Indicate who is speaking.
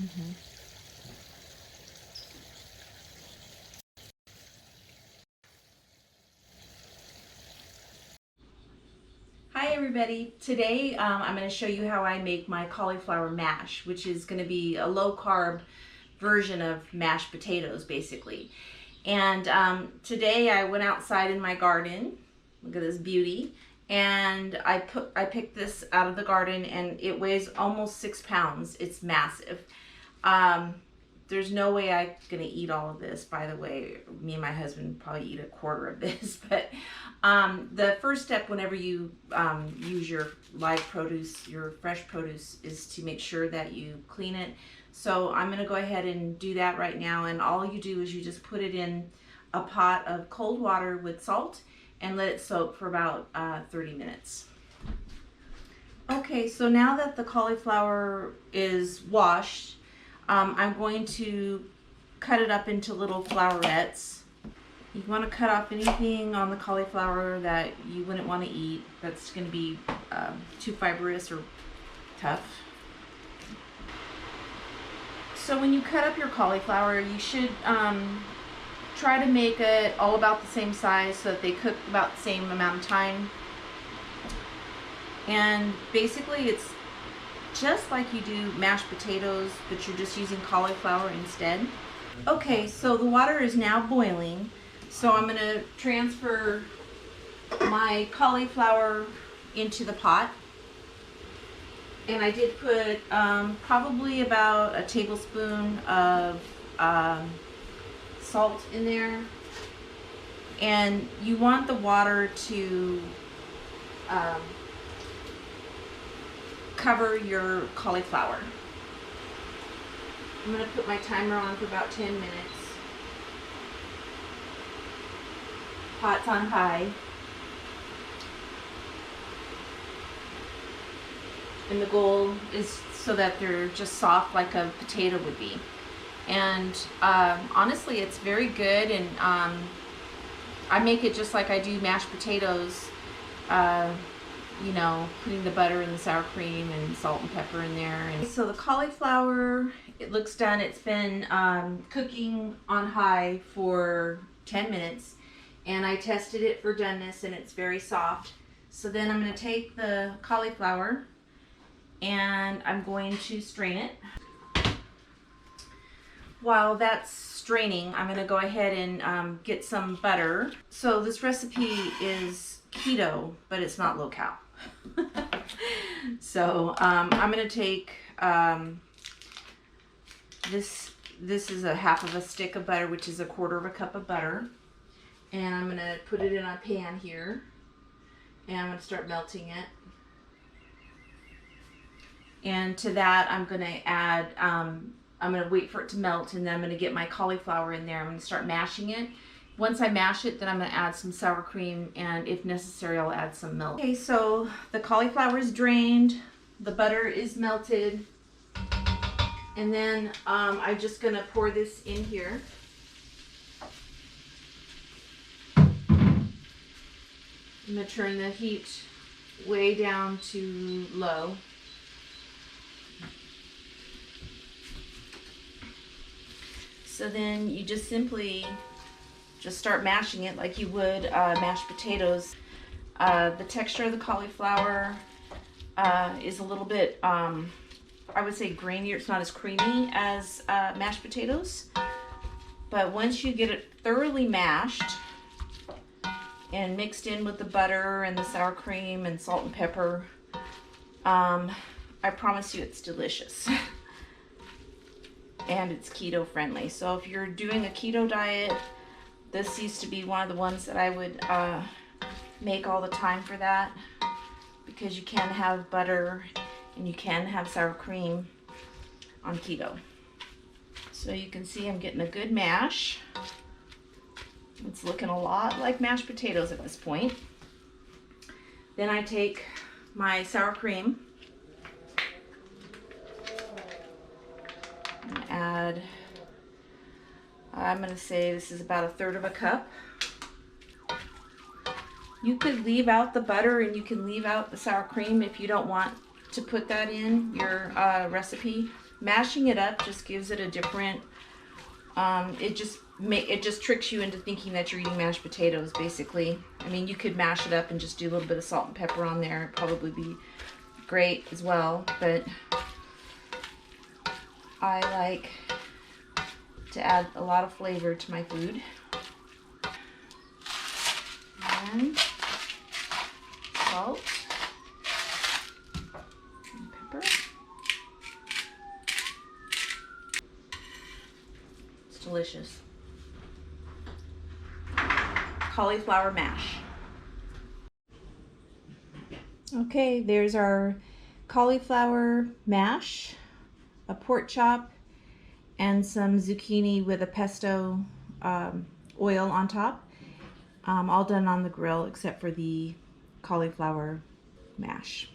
Speaker 1: Mhm.
Speaker 2: Hi everybody. Today I'm going to show you how I make my cauliflower mash, which is going to be a low carb version of mashed potatoes basically. And today I went outside in my garden. Look at this beauty. And I picked this out of the garden and it weighs almost 6 pounds. It's massive. Um, there's no way I'm gonna eat all of this. By the way, me and my husband probably eat a quarter of this. But the first step whenever you use your live produce, your fresh produce, is to make sure that you clean it. So I'm gonna go ahead and do that right now. And all you do is you just put it in a pot of cold water with salt and let it soak for about 30 minutes. Okay, so now that the cauliflower is washed, I'm going to cut it up into little flowerets. You want to cut off anything on the cauliflower that you wouldn't want to eat that's going to be too fibrous or tough. So when you cut up your cauliflower, you should try to make it all about the same size so that they cook about the same amount of time. And basically it's just like you do mashed potatoes, but you're just using cauliflower instead. Okay, so the water is now boiling, so I'm going to transfer my cauliflower into the pot. And I did put probably about a tablespoon of salt in there. And you want the water to cover your cauliflower. I'm going to put my timer on for about 10 minutes. Pot's on high. And the goal is so that they're just soft like a potato would be. And honestly, it's very good. And I make it just like I do mashed potatoes. You know, putting the butter and the sour cream and salt and pepper in there. And so the cauliflower, it looks done. It's been cooking on high for 10 minutes, and I tested it for doneness and it's very soft. So then I'm going to take the cauliflower and I'm going to strain it. While that's straining, I'm going to go ahead and get some butter. So this recipe is keto, but it's not low cal. So I'm going to take this is a half of a stick of butter, which is a quarter of a cup of butter, and I'm going to put it in a pan here, and I'm going to start melting it. And to that I'm going to add I'm going to wait for it to melt, and then I'm going to get my cauliflower in there. I'm going to start mashing it. Once I mash it, then I'm going to add some sour cream, and if necessary, I'll add some milk. Okay, so the cauliflower is drained, the butter is melted, and then I'm just going to pour this in here. I'm going to turn the heat way down to low. So then you just simply start mashing it like you would mashed potatoes. The texture of the cauliflower is a little bit, I would say, grainier. It's not as creamy as mashed potatoes. But once you get it thoroughly mashed and mixed in with the butter and the sour cream and salt and pepper, I promise you it's delicious. And it's keto friendly. So if you're doing a keto diet, this used to be one of the ones that I would make all the time for that, because you can have butter and you can have sour cream on keto. So you can see I'm getting a good mash. It's looking a lot like mashed potatoes at this point. Then I take my sour cream and add, I'm going to say this is about 1/3 of a cup. You could leave out the butter and you can leave out the sour cream if you don't want to put that in your recipe. Mashing it up just gives it a different, it just tricks you into thinking that you're eating mashed potatoes, basically. I mean, you could mash it up and just do a little bit of salt and pepper on there. It'd probably be great as well, but I like to add a lot of flavor to my food. And salt and pepper. It's delicious. Cauliflower mash. Okay, there's our cauliflower mash, a pork chop, and some zucchini with a pesto oil on top. All done on the grill except for the cauliflower mash.